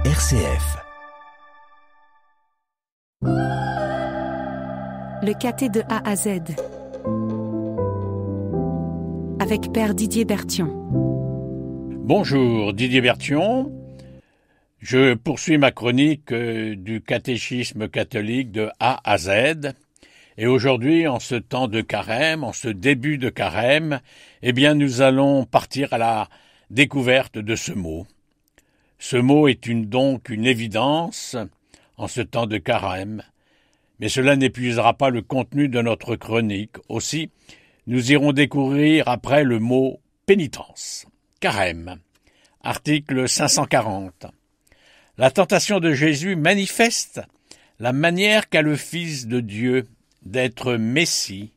RCF. Le caté de A à Z avec Père Didier Berthion. Bonjour Didier Berthion. Je poursuis ma chronique du catéchisme catholique de A à Z. Et aujourd'hui, en ce temps de carême, en ce début de carême, nous allons partir à la découverte de ce mot. Ce mot est donc une évidence en ce temps de carême, mais cela n'épuisera pas le contenu de notre chronique. Aussi, nous irons découvrir après le mot pénitence. Carême, article 540. La tentation de Jésus manifeste la manière qu'a le Fils de Dieu d'être Messie,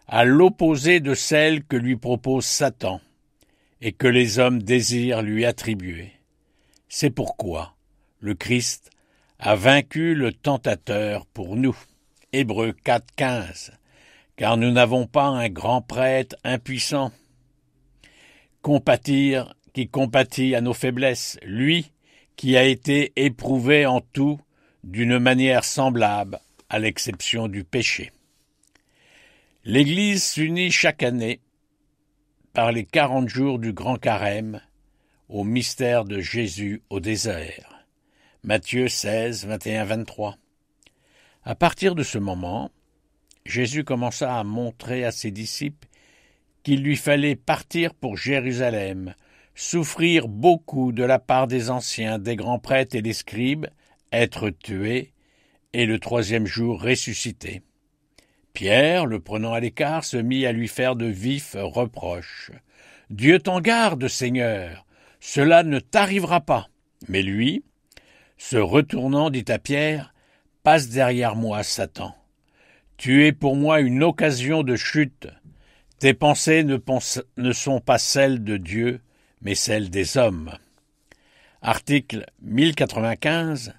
à l'opposé de celle que lui propose Satan et que les hommes désirent lui attribuer. C'est pourquoi le Christ a vaincu le tentateur pour nous. Hébreux 4,15. Car nous n'avons pas un grand prêtre impuissant qui compatit à nos faiblesses, lui qui a été éprouvé en tout d'une manière semblable, à l'exception du péché. L'Église s'unit chaque année par les 40 jours du Grand Carême au mystère de Jésus au désert. Matthieu 16, 21-23. À partir de ce moment, Jésus commença à montrer à ses disciples qu'il lui fallait partir pour Jérusalem, souffrir beaucoup de la part des anciens, des grands prêtres et des scribes, être tué, et le 3e jour ressuscité. Pierre, le prenant à l'écart, se mit à lui faire de vifs reproches. « Dieu t'en garde, Seigneur, cela ne t'arrivera pas. » Mais lui, se retournant, dit à Pierre, « Passe derrière moi, Satan. Tu es pour moi une occasion de chute. Tes pensées ne sont pas celles de Dieu, mais celles des hommes. » Article 1095.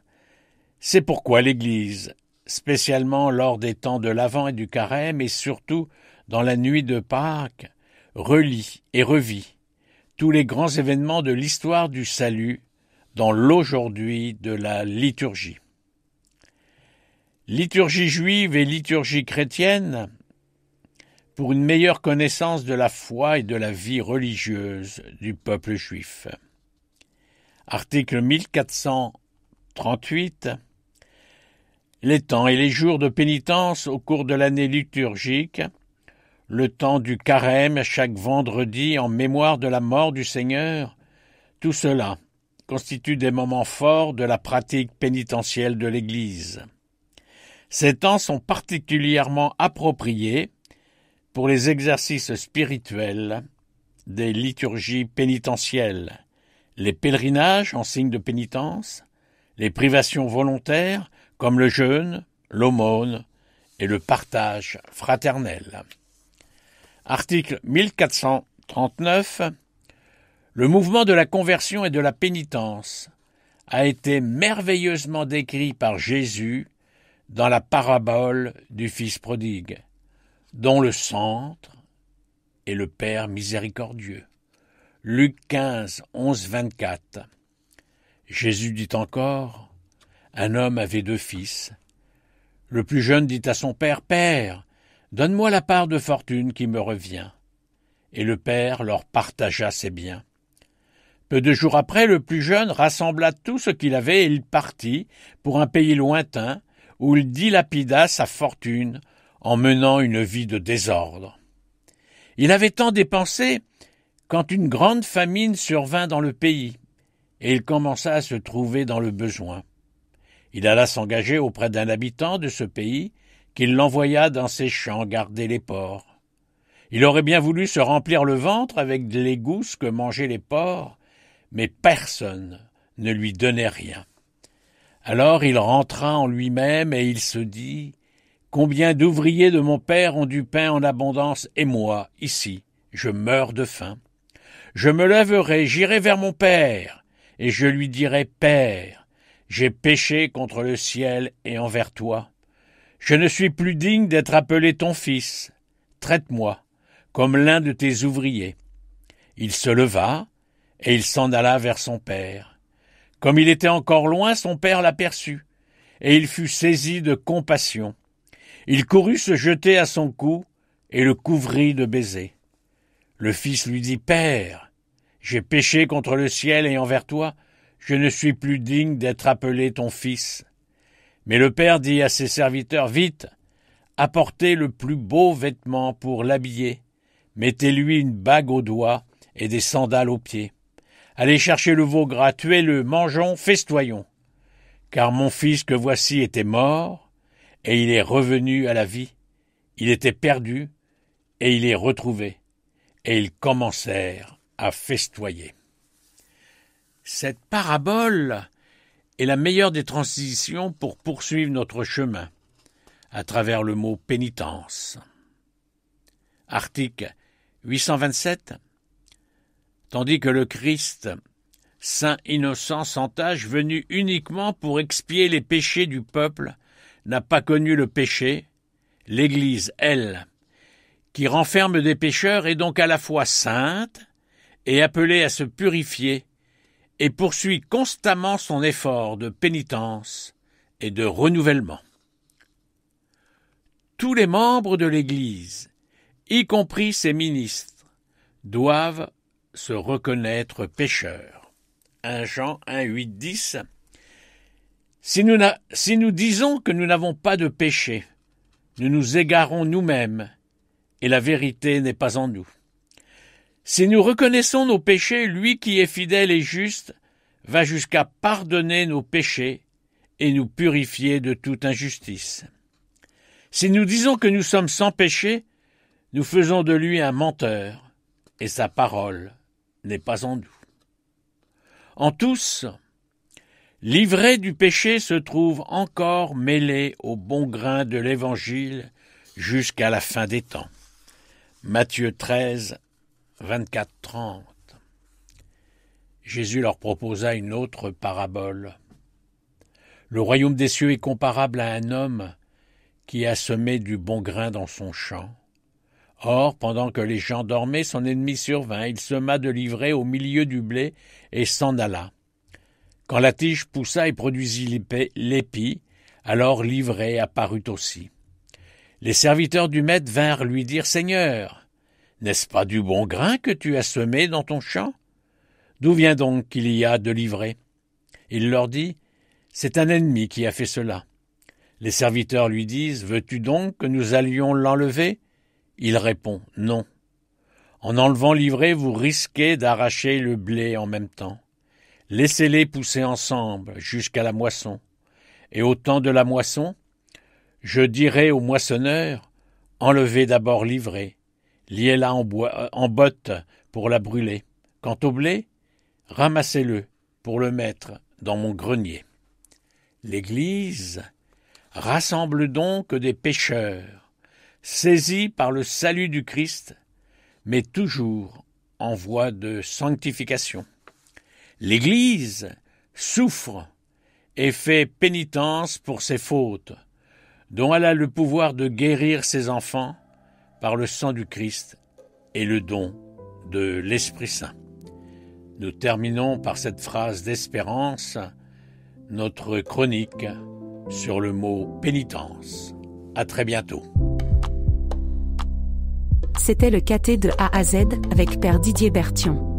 C'est pourquoi l'Église, spécialement lors des temps de l'Avent et du Carême, et surtout dans la nuit de Pâques, relit et revit tous les grands événements de l'histoire du salut dans l'aujourd'hui de la liturgie. Liturgie juive et liturgie chrétienne, pour une meilleure connaissance de la foi et de la vie religieuse du peuple juif. Article 1438. Les temps et les jours de pénitence au cours de l'année liturgique, le temps du carême chaque vendredi en mémoire de la mort du Seigneur, tout cela constitue des moments forts de la pratique pénitentielle de l'Église. Ces temps sont particulièrement appropriés pour les exercices spirituels des liturgies pénitentielles, les pèlerinages en signe de pénitence, les privations volontaires comme le jeûne, l'aumône et le partage fraternel. Article 1439. Le mouvement de la conversion et de la pénitence a été merveilleusement décrit par Jésus dans la parabole du Fils prodigue, dont le centre est le Père miséricordieux. Luc 15, 11-24. Jésus dit encore, un homme avait 2 fils. Le plus jeune dit à son père, « Père, donne-moi la part de fortune qui me revient. » Et le père leur partagea ses biens. Peu de jours après, le plus jeune rassembla tout ce qu'il avait et il partit pour un pays lointain où il dilapida sa fortune en menant une vie de désordre. Il avait tant dépensé quand une grande famine survint dans le pays et il commença à se trouver dans le besoin. Il alla s'engager auprès d'un habitant de ce pays qui l'envoya dans ses champs garder les porcs. Il aurait bien voulu se remplir le ventre avec les gousses que mangeaient les porcs, mais personne ne lui donnait rien. Alors il rentra en lui-même et il se dit « Combien d'ouvriers de mon père ont du pain en abondance et moi, ici, je meurs de faim. Je me lèverai, j'irai vers mon père et je lui dirai « Père, j'ai péché contre le ciel et envers toi. Je ne suis plus digne d'être appelé ton fils. Traite-moi comme l'un de tes ouvriers. » Il se leva et il s'en alla vers son père. Comme il était encore loin, son père l'aperçut, et il fut saisi de compassion. Il courut se jeter à son cou et le couvrit de baisers. Le fils lui dit « Père, j'ai péché contre le ciel et envers toi, je ne suis plus digne d'être appelé ton fils. » Mais le père dit à ses serviteurs « Vite, apportez le plus beau vêtement pour l'habiller, mettez-lui une bague au doigt et des sandales aux pieds. Allez chercher le veau gras, tuez-le, mangeons, festoyons. Car mon fils que voici était mort, et il est revenu à la vie. Il était perdu, et il est retrouvé. » Et ils commencèrent à festoyer. Cette parabole est la meilleure des transitions pour poursuivre notre chemin à travers le mot pénitence. Article 827. Tandis que le Christ, saint innocent sans tache, venu uniquement pour expier les péchés du peuple, n'a pas connu le péché, l'Église, elle, qui renferme des pécheurs, est donc à la fois sainte et appelée à se purifier, et poursuit constamment son effort de pénitence et de renouvellement. Tous les membres de l'Église, y compris ses ministres, doivent se reconnaître pécheurs. 1 Jean 1, 8, 10. Si nous disons que nous n'avons pas de péché, nous nous égarons nous-mêmes, et la vérité n'est pas en nous. Si nous reconnaissons nos péchés, lui qui est fidèle et juste va jusqu'à pardonner nos péchés et nous purifier de toute injustice. Si nous disons que nous sommes sans péché, nous faisons de lui un menteur, et sa parole n'est pas en nous. En tous, l'ivraie du péché se trouve encore mêlée au bon grain de l'Évangile jusqu'à la fin des temps. Matthieu 13, 24-30. Jésus leur proposa une autre parabole. Le royaume des cieux est comparable à un homme qui a semé du bon grain dans son champ. Or, pendant que les gens dormaient, son ennemi survint, il sema de l'ivraie au milieu du blé et s'en alla. Quand la tige poussa et produisit l'épi, alors l'ivraie apparut aussi. Les serviteurs du maître vinrent lui dire « Seigneur, n'est-ce pas du bon grain que tu as semé dans ton champ? D'où vient donc qu'il y a de l'ivraie ?» Il leur dit « C'est un ennemi qui a fait cela. » Les serviteurs lui disent « Veux-tu donc que nous allions l'enlever ?» Il répond « Non. En enlevant l'ivraie, vous risquez d'arracher le blé en même temps. Laissez-les pousser ensemble jusqu'à la moisson. Et au temps de la moisson, je dirai au moissonneur, enlevez d'abord l'ivraie, liez-la en botte pour la brûler. Quant au blé, ramassez-le pour le mettre dans mon grenier. » L'Église rassemble donc des pécheurs, saisis par le salut du Christ, mais toujours en voie de sanctification. L'Église souffre et fait pénitence pour ses fautes, dont elle a le pouvoir de guérir ses enfants par le sang du Christ et le don de l'Esprit Saint. Nous terminons par cette phrase d'espérance notre chronique sur le mot pénitence. À très bientôt. C'était le caté de A à Z avec Père Didier Berthion.